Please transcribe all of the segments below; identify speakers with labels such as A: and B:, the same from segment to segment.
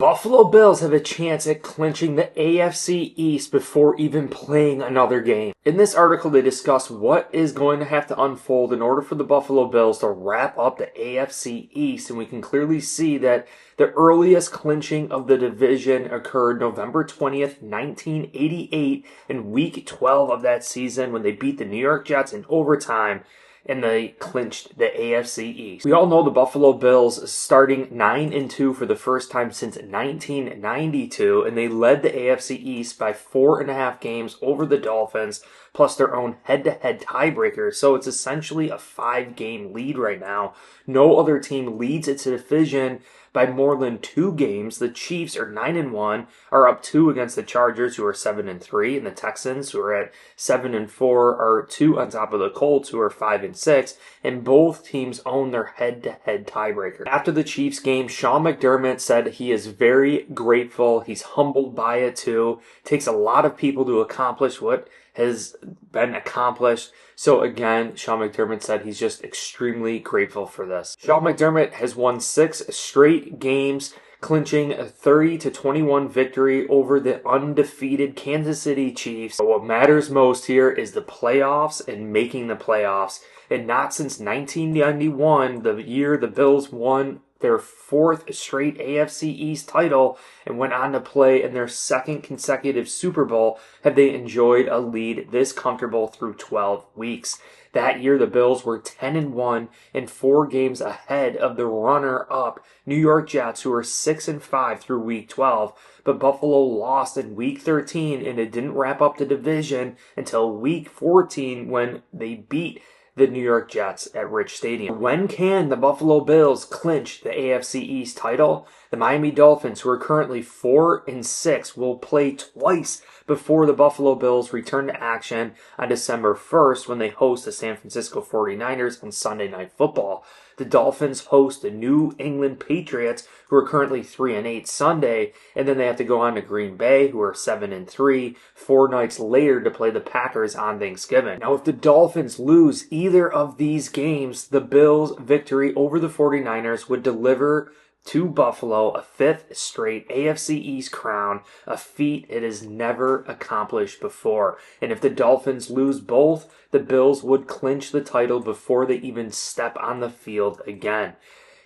A: Buffalo Bills have a chance at clinching the AFC East before even playing another game. In this article, they discuss what is going to have to unfold in order for the Buffalo Bills to wrap up the AFC East, and we can clearly see that the earliest clinching of the division occurred November 20th, 1988, in Week 12 of that season when they beat the New York Jets in overtime, and they clinched the AFC East. We all know the Buffalo Bills starting 9-2 for the first time since 1992, and they led the AFC East by 4.5 games over the Dolphins, plus their own head-to-head tiebreaker. So it's essentially a 5-game lead right now. No other team leads its division by more than 2 games. The Chiefs are 9-1, are up 2 against the Chargers, who are 7-3, and the Texans, who are at 7-4, are 2 on top of the Colts, who are 5-6, and both teams own their head-to-head tiebreaker. After the Chiefs game, Sean McDermott said he is very grateful. He's humbled by it too. It takes a lot of people to accomplish what has been accomplished. So again, Sean McDermott said he's just extremely grateful for this. Sean McDermott has won 6 straight games, clinching a 30-21 victory over the undefeated Kansas City Chiefs. But what matters most here is the playoffs and making the playoffs. And not since 1991, the year the Bills won their 4th straight AFC East title and went on to play in their 2nd consecutive Super Bowl, have they enjoyed a lead this comfortable through 12 weeks. That year, the Bills were 10-1 and 4 games ahead of the runner-up New York Jets, who were 6-5 through Week 12. But Buffalo lost in Week 13, and it didn't wrap up the division until Week 14 when they beat the New York Jets at Rich Stadium. When can the Buffalo Bills clinch the AFC East title? The Miami Dolphins, who are currently 4-6, will play twice before the Buffalo Bills return to action on December 1st when they host the San Francisco 49ers on Sunday Night Football. The Dolphins host the New England Patriots, who are currently 3-8 Sunday, and then they have to go on to Green Bay, who are 7-3, 4 nights later to play the Packers on Thanksgiving. Now, if the Dolphins lose either of these games, the Bills' victory over the 49ers would deliver to Buffalo a 5th straight AFC East crown, a feat it has never accomplished before. And if the Dolphins lose both, the Bills would clinch the title before they even step on the field again.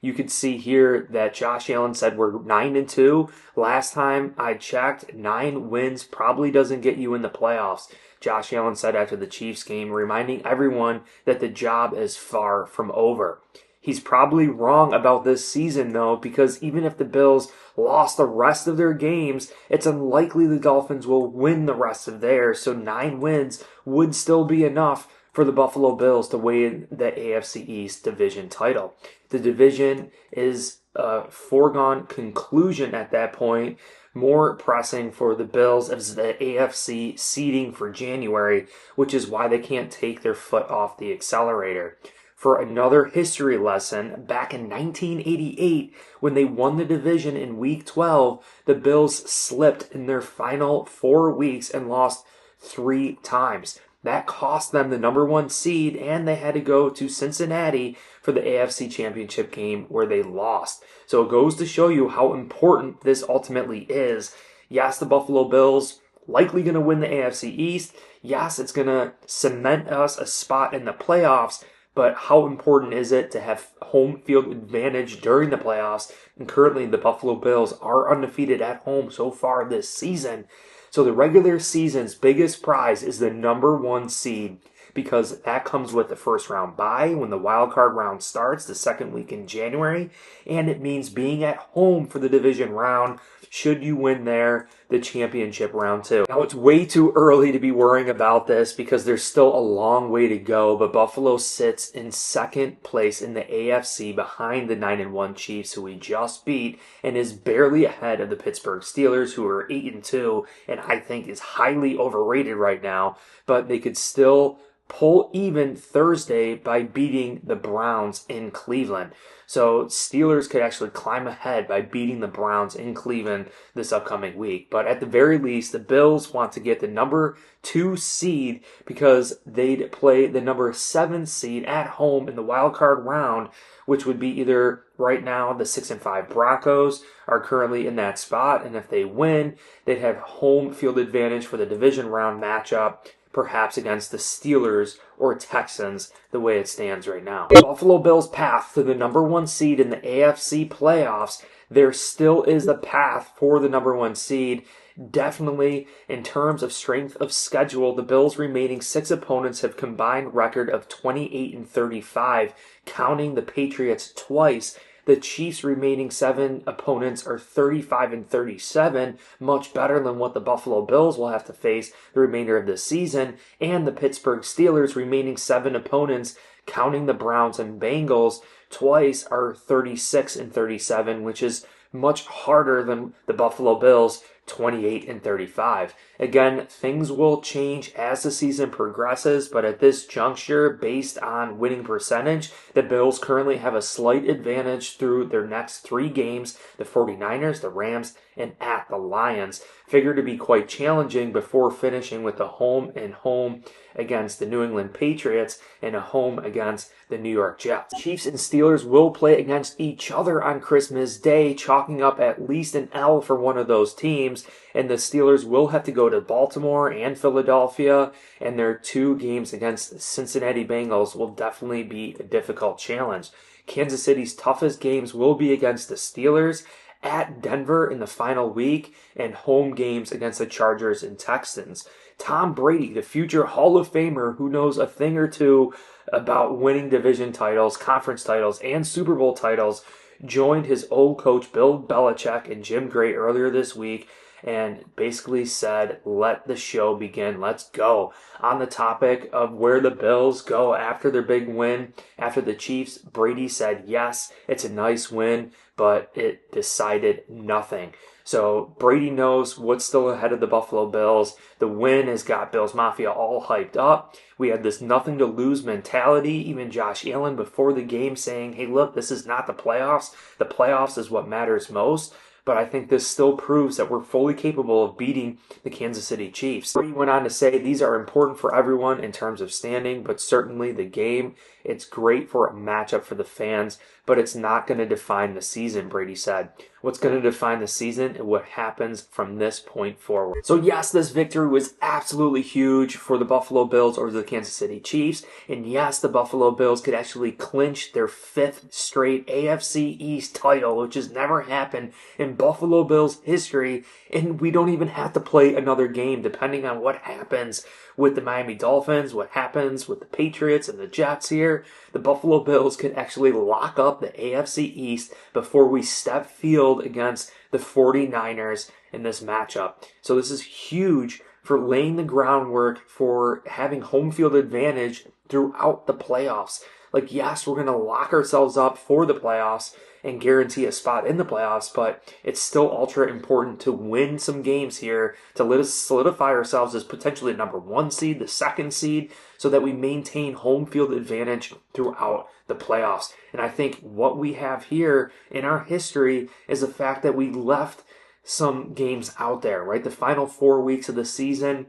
A: You can see here that Josh Allen said we're 9-2. Last time I checked, 9 wins probably doesn't get you in the playoffs. Josh Allen said after the Chiefs game, reminding everyone that the job is far from over. He's probably wrong about this season, though, because even if the Bills lost the rest of their games, it's unlikely the Dolphins will win the rest of theirs, so 9 wins would still be enough for the Buffalo Bills to win the AFC East division title. The division is a foregone conclusion at that point. More pressing for the Bills as the AFC seeding for January, which is why they can't take their foot off the accelerator. For another history lesson, back in 1988, when they won the division in Week 12, the Bills slipped in their final 4 weeks and lost 3 times. That cost them the number 1 seed, and they had to go to Cincinnati for the AFC Championship game where they lost. So it goes to show you how important this ultimately is. Yes, the Buffalo Bills likely going to win the AFC East. Yes, it's going to cement us a spot in the playoffs. But how important is it to have home field advantage during the playoffs? And currently the Buffalo Bills are undefeated at home so far this season. So the regular season's biggest prize is the number 1 seed, because that comes with the first round bye when the wild card round starts the 2nd week in January, and it means being at home for the division round should you win there, the championship round too. Now, it's way too early to be worrying about this because there's still a long way to go, but Buffalo sits in 2nd place in the AFC behind the 9-1 Chiefs, who we just beat, and is barely ahead of the Pittsburgh Steelers, who are 8-2, and I think is highly overrated right now, but they could still pull even Thursday by beating the Browns in Cleveland. So Steelers could actually climb ahead by beating the Browns in Cleveland this upcoming week. But at the very least, the Bills want to get the number 2 seed because they'd play the number 7 seed at home in the wild card round, which would be either right now the 6-5 Broncos are currently in that spot, and if they win, they'd have home field advantage for the division round matchup, perhaps against the Steelers or Texans, the way it stands right now. Buffalo Bills' path to the number 1 seed in the AFC playoffs, there still is a path for the number 1 seed. Definitely, in terms of strength of schedule, the Bills' remaining 6 opponents have combined record of 28-35, counting the Patriots twice. The Chiefs' remaining 7 opponents are 35-37, much better than what the Buffalo Bills will have to face the remainder of the season. And the Pittsburgh Steelers' remaining 7 opponents, counting the Browns and Bengals, twice are 36-37, which is much harder than the Buffalo Bills' 28-35. Again, things will change as the season progresses, but at this juncture, based on winning percentage, the Bills currently have a slight advantage through their next 3 games, the 49ers, the Rams, and at the Lions. Figure to be quite challenging before finishing with a home and home against the New England Patriots and a home against the New York Jets. Chiefs and Steelers will play against each other on Christmas Day, chalking up at least an L for one of those teams, and the Steelers will have to go to Baltimore and Philadelphia, and their 2 games against the Cincinnati Bengals will definitely be a difficult challenge. Kansas City's toughest games will be against the Steelers, at Denver in the final week, and home games against the Chargers and Texans. Tom Brady, the future Hall of Famer who knows a thing or two about winning division titles, conference titles, and Super Bowl titles, joined his old coach Bill Belichick and Jim Gray earlier this week and basically said, let the show begin, let's go. On the topic of where the Bills go after their big win, after the Chiefs, Brady said, yes, it's a nice win, but it decided nothing. So Brady knows what's still ahead of the Buffalo Bills. The win has got Bills Mafia all hyped up. We had this nothing to lose mentality. Even Josh Allen before the game saying, hey, look, this is not the playoffs. The playoffs is what matters most. But I think this still proves that we're fully capable of beating the Kansas City Chiefs. Brady went on to say these are important for everyone in terms of standing, but certainly the game. It's great for a matchup for the fans, but it's not going to define the season, Brady said. What's going to define the season is what happens from this point forward. So yes, this victory was absolutely huge for the Buffalo Bills over the Kansas City Chiefs. And yes, the Buffalo Bills could actually clinch their 5th straight AFC East title, which has never happened in Buffalo Bills history. And we don't even have to play another game depending on what happens with the Miami Dolphins, what happens with the Patriots and the Jets here. The Buffalo Bills could actually lock up the AFC East before we step field against the 49ers in this matchup. So this is huge for laying the groundwork for having home field advantage throughout the playoffs. Like, yes, we're going to lock ourselves up for the playoffs and guarantee a spot in the playoffs, but it's still ultra important to win some games here to let us solidify ourselves as potentially the number 1 seed, the 2nd seed, so that we maintain home field advantage throughout the playoffs. And I think what we have here in our history is the fact that we left some games out there, right? The final 4 weeks of the season,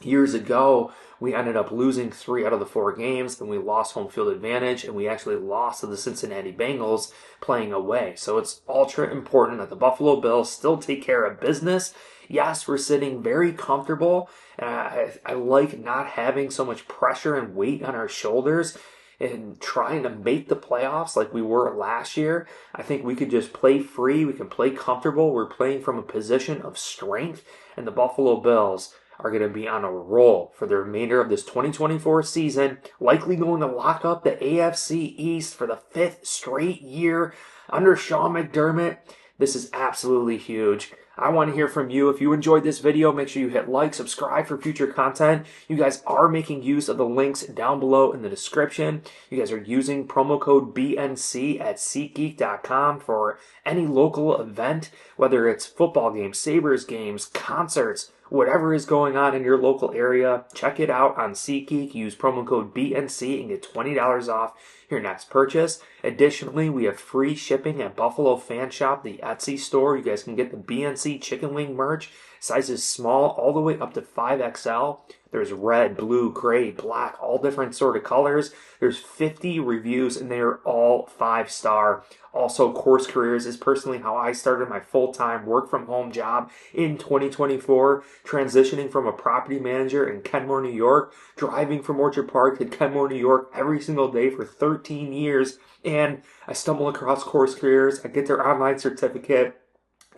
A: years ago, we ended up losing 3 out of the 4 games, and we lost home field advantage, and we actually lost to the Cincinnati Bengals playing away. So it's ultra important that the Buffalo Bills still take care of business. Yes, we're sitting very comfortable, and I like not having so much pressure and weight on our shoulders and trying to make the playoffs like we were last year. I think we could just play free. We can play comfortable. We're playing from a position of strength, and the Buffalo Bills are going to be on a roll for the remainder of this 2024 season, likely going to lock up the AFC East for the 5th straight year under Sean McDermott. This is absolutely huge. I want to hear from you. If you enjoyed this video, make sure you hit like, subscribe for future content. You guys are making use of the links down below in the description. You guys are using promo code BNC at SeatGeek.com for any local event, whether it's football games, Sabres games, concerts, whatever is going on in your local area, check it out on SeatGeek. Use promo code BNC and get $20 off your next purchase. Additionally, we have free shipping at Buffalo Fan Shop, the Etsy store. You guys can get the BNC chicken wing merch, sizes small all the way up to 5XL. There's red, blue, gray, black, all different sort of colors. There's 50 reviews and they are all 5-star. Also, Course Careers is personally how I started my full-time work-from-home job in 2024, transitioning from a property manager in Kenmore, New York, driving from Orchard Park to Kenmore, New York every single day for 13 years. And I stumble across Course Careers. I get their online certificate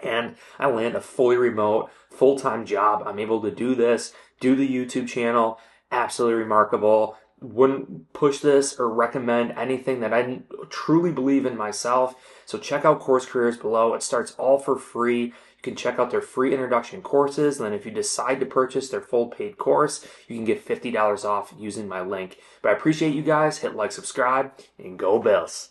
A: and I land a fully remote, full-time job. I'm able to do this, do the YouTube channel. Absolutely remarkable. Wouldn't push this or recommend anything that I didn't truly believe in myself. So check out Course Careers below. It starts all for free. You can check out their free introduction courses. And then if you decide to purchase their full paid course, you can get $50 off using my link. But I appreciate you guys. Hit like, subscribe, and go Bills.